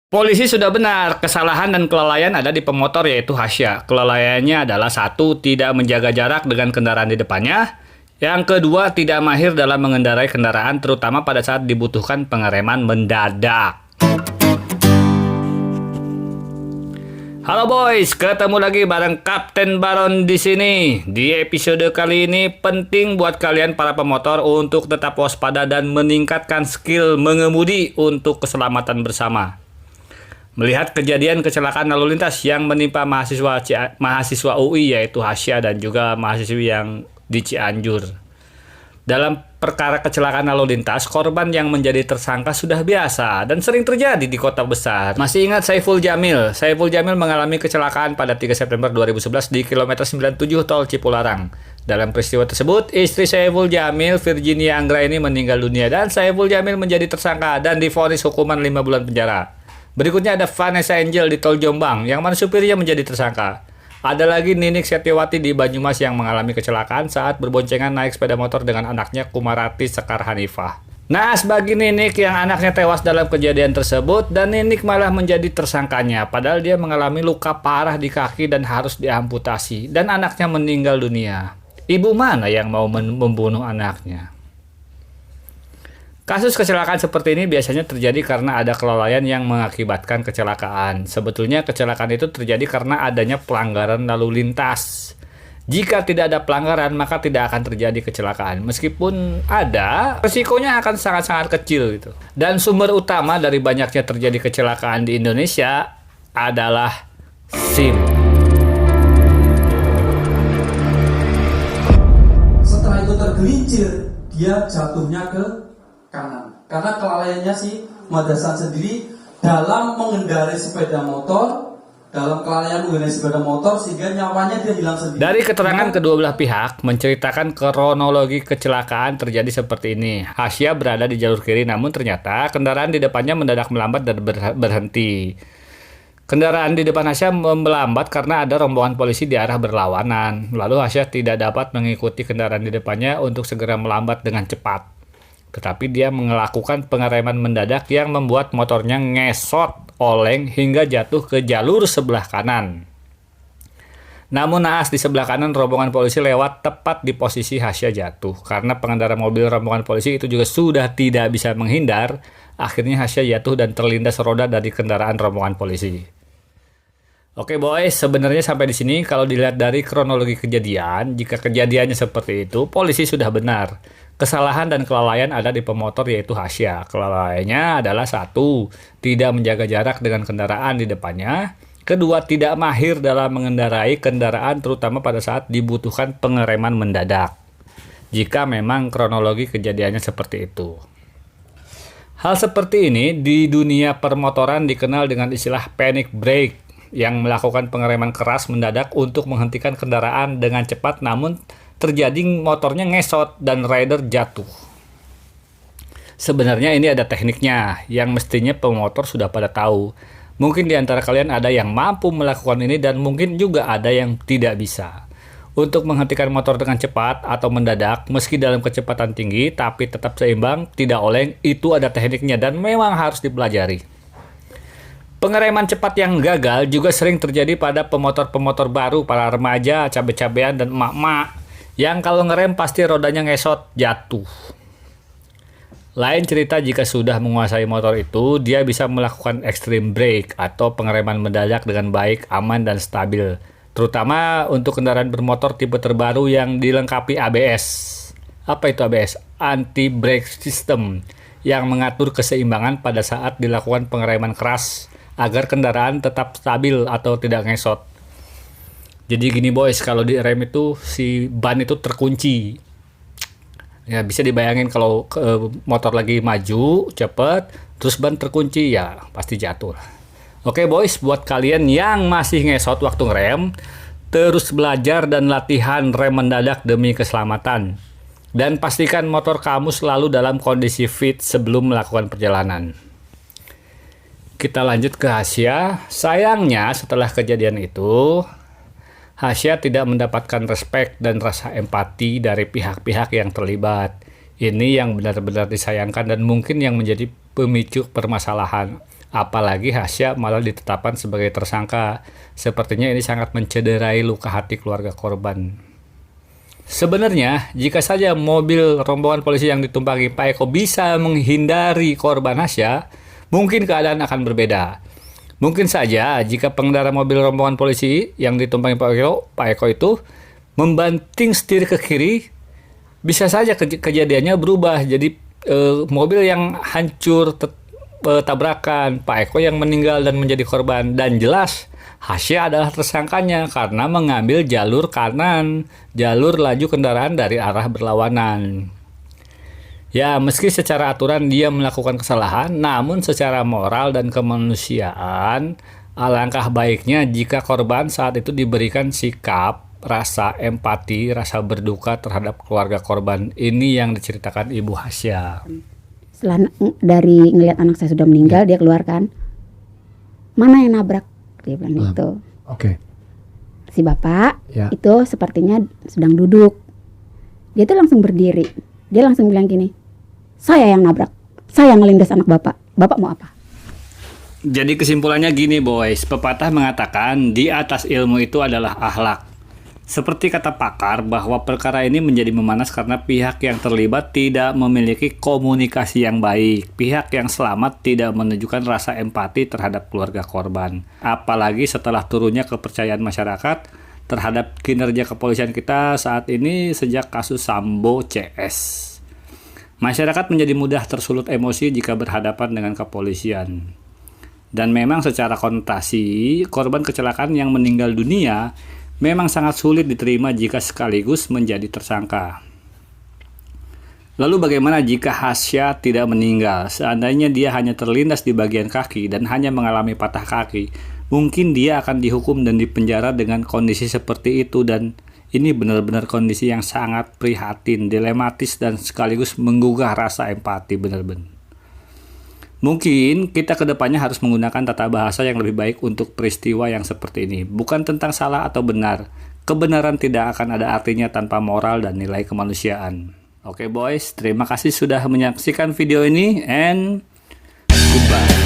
Polisi sudah benar, kesalahan dan kelalaian ada di pemotor yaitu Hasya. Kelalaiannya adalah satu, tidak menjaga jarak dengan kendaraan di depannya. Yang kedua, tidak mahir dalam mengendarai kendaraan terutama pada saat dibutuhkan pengereman mendadak. Halo boys, ketemu lagi bareng Kapten Baron di sini. Di episode kali ini penting buat kalian para pemotor untuk tetap waspada dan meningkatkan skill mengemudi untuk keselamatan bersama. Melihat kejadian kecelakaan lalu lintas yang menimpa mahasiswa UI yaitu Hasya dan juga mahasiswi yang di Cianjur. Dalam perkara kecelakaan lalu lintas, korban yang menjadi tersangka sudah biasa dan sering terjadi di kota besar. Masih ingat Saiful Jamil? Saiful Jamil mengalami kecelakaan pada 3 September 2011 di kilometer 97 tol Cipularang. Dalam peristiwa tersebut, istri Saiful Jamil, Virginia Anggraini meninggal dunia dan Saiful Jamil menjadi tersangka dan divonis hukuman 5 bulan penjara. Berikutnya ada Vanessa Angel di Tol Jombang, yang mana supirnya menjadi tersangka. Ada lagi Ninik Setiawati di Banyumas yang mengalami kecelakaan saat berboncengan naik sepeda motor dengan anaknya Kumarati Sekar Hanifah. Naas bagi Ninik yang anaknya tewas dalam kejadian tersebut dan Ninik malah menjadi tersangkanya, padahal dia mengalami luka parah di kaki dan harus diamputasi, dan anaknya meninggal dunia. Ibu mana yang mau membunuh anaknya? Kasus kecelakaan seperti ini biasanya terjadi karena ada kelalaian yang mengakibatkan kecelakaan. Sebetulnya kecelakaan itu terjadi karena adanya pelanggaran lalu lintas. Jika tidak ada pelanggaran, maka tidak akan terjadi kecelakaan. Meskipun ada, resikonya akan sangat-sangat kecil gitu. Dan sumber utama dari banyaknya terjadi kecelakaan di Indonesia adalah SIM. Setelah itu tergelincir, dia jatuhnya ke kanan. Karena kelalaiannya si Madasan sendiri dalam mengendarai sepeda motor, dalam kelalaian mengendarai sepeda motor sehingga nyawanya dia hilang sendiri. Dari keterangan kedua belah pihak menceritakan kronologi kecelakaan terjadi seperti ini. Hasya berada di jalur kiri namun ternyata kendaraan di depannya mendadak melambat dan berhenti. Kendaraan di depan Hasya melambat karena ada rombongan polisi di arah berlawanan. Lalu Hasya tidak dapat mengikuti kendaraan di depannya untuk segera melambat dengan cepat. Tetapi dia melakukan pengereman mendadak yang membuat motornya ngesot oleng hingga jatuh ke jalur sebelah kanan. Namun naas di sebelah kanan rombongan polisi lewat tepat di posisi Hasya jatuh. Karena pengendara mobil rombongan polisi itu juga sudah tidak bisa menghindar, akhirnya Hasya jatuh dan terlindas roda dari kendaraan rombongan polisi. Oke boys, sebenarnya sampai di sini kalau dilihat dari kronologi kejadian, jika kejadiannya seperti itu, polisi sudah benar. Kesalahan dan kelalaian ada di pemotor yaitu Hasya. Kelalaiannya adalah satu, tidak menjaga jarak dengan kendaraan di depannya. Kedua, tidak mahir dalam mengendarai kendaraan terutama pada saat dibutuhkan pengereman mendadak. Jika memang kronologi kejadiannya seperti itu. Hal seperti ini di dunia permotoran dikenal dengan istilah panic brake, yang melakukan pengereman keras mendadak untuk menghentikan kendaraan dengan cepat namun terjadi motornya ngesot dan rider jatuh. Sebenarnya ini ada tekniknya yang mestinya pemotor sudah pada tahu. Mungkin di antara kalian ada yang mampu melakukan ini dan mungkin juga ada yang tidak bisa. Untuk menghentikan motor dengan cepat atau mendadak meski dalam kecepatan tinggi tapi tetap seimbang, tidak oleng, itu ada tekniknya dan memang harus dipelajari. Pengereman cepat yang gagal juga sering terjadi pada pemotor-pemotor baru, para remaja, cabe-cabean dan emak-emak yang kalau ngerem pasti rodanya ngesot, jatuh. Lain cerita jika sudah menguasai motor itu, dia bisa melakukan extreme brake atau pengereman mendadak dengan baik, aman dan stabil. Terutama untuk kendaraan bermotor tipe terbaru yang dilengkapi ABS. Apa itu ABS? Anti-brake system, yang mengatur keseimbangan pada saat dilakukan pengereman keras agar kendaraan tetap stabil atau tidak ngesot. Jadi gini boys, kalau di rem itu si ban itu terkunci. Ya bisa dibayangin kalau motor lagi maju cepet, terus ban terkunci ya pasti jatuh. Oke boys, buat kalian yang masih ngesot waktu ngerem, terus belajar dan latihan rem mendadak demi keselamatan. Dan pastikan motor kamu selalu dalam kondisi fit sebelum melakukan perjalanan. Kita lanjut ke Hasya. Sayangnya setelah kejadian itu, Hasya tidak mendapatkan respek dan rasa empati dari pihak-pihak yang terlibat. Ini yang benar-benar disayangkan dan mungkin yang menjadi pemicu permasalahan. Apalagi Hasya malah ditetapkan sebagai tersangka. Sepertinya ini sangat mencederai luka hati keluarga korban. Sebenarnya, jika saja mobil rombongan polisi yang ditumpangi Pak Eko bisa menghindari korban Hasya, mungkin keadaan akan berbeda. Mungkin saja jika pengendara mobil rombongan polisi yang ditumpangi Pak Eko itu membanting setir ke kiri, bisa saja kejadiannya berubah. Jadi mobil yang hancur tabrakan, Pak Eko yang meninggal dan menjadi korban. Dan jelas Hasya adalah tersangkanya karena mengambil jalur kanan, jalur laju kendaraan dari arah berlawanan. Ya, meski secara aturan dia melakukan kesalahan, namun secara moral dan kemanusiaan, alangkah baiknya jika korban saat itu diberikan sikap, rasa empati, rasa berduka terhadap keluarga korban. Ini yang diceritakan Ibu Hasya. Setelah dari ngelihat anak saya sudah meninggal, dia keluarkan, mana yang nabrak? Dia bilang gitu. Oke. Si bapak Ya. itu sepertinya sedang duduk. Dia tuh langsung berdiri. Dia langsung bilang gini, saya yang nabrak, saya yang ngelindas anak bapak. Bapak mau apa? Jadi kesimpulannya gini boys, pepatah mengatakan di atas ilmu itu adalah akhlak. Seperti kata pakar bahwa perkara ini menjadi memanas karena pihak yang terlibat tidak memiliki komunikasi yang baik. Pihak yang selamat tidak menunjukkan rasa empati terhadap keluarga korban. Apalagi setelah turunnya kepercayaan masyarakat terhadap kinerja kepolisian kita saat ini sejak kasus Sambo CS. Masyarakat menjadi mudah tersulut emosi jika berhadapan dengan kepolisian. Dan memang secara konotasi, korban kecelakaan yang meninggal dunia memang sangat sulit diterima jika sekaligus menjadi tersangka. Lalu bagaimana jika Hasya tidak meninggal? Seandainya dia hanya terlindas di bagian kaki dan hanya mengalami patah kaki, mungkin dia akan dihukum dan dipenjara dengan kondisi seperti itu, dan ini benar-benar kondisi yang sangat prihatin, dilematis, dan sekaligus menggugah rasa empati benar-benar. Mungkin kita kedepannya harus menggunakan tata bahasa yang lebih baik untuk peristiwa yang seperti ini. Bukan tentang salah atau benar. Kebenaran tidak akan ada artinya tanpa moral dan nilai kemanusiaan. Oke boys, terima kasih sudah menyaksikan video ini and goodbye.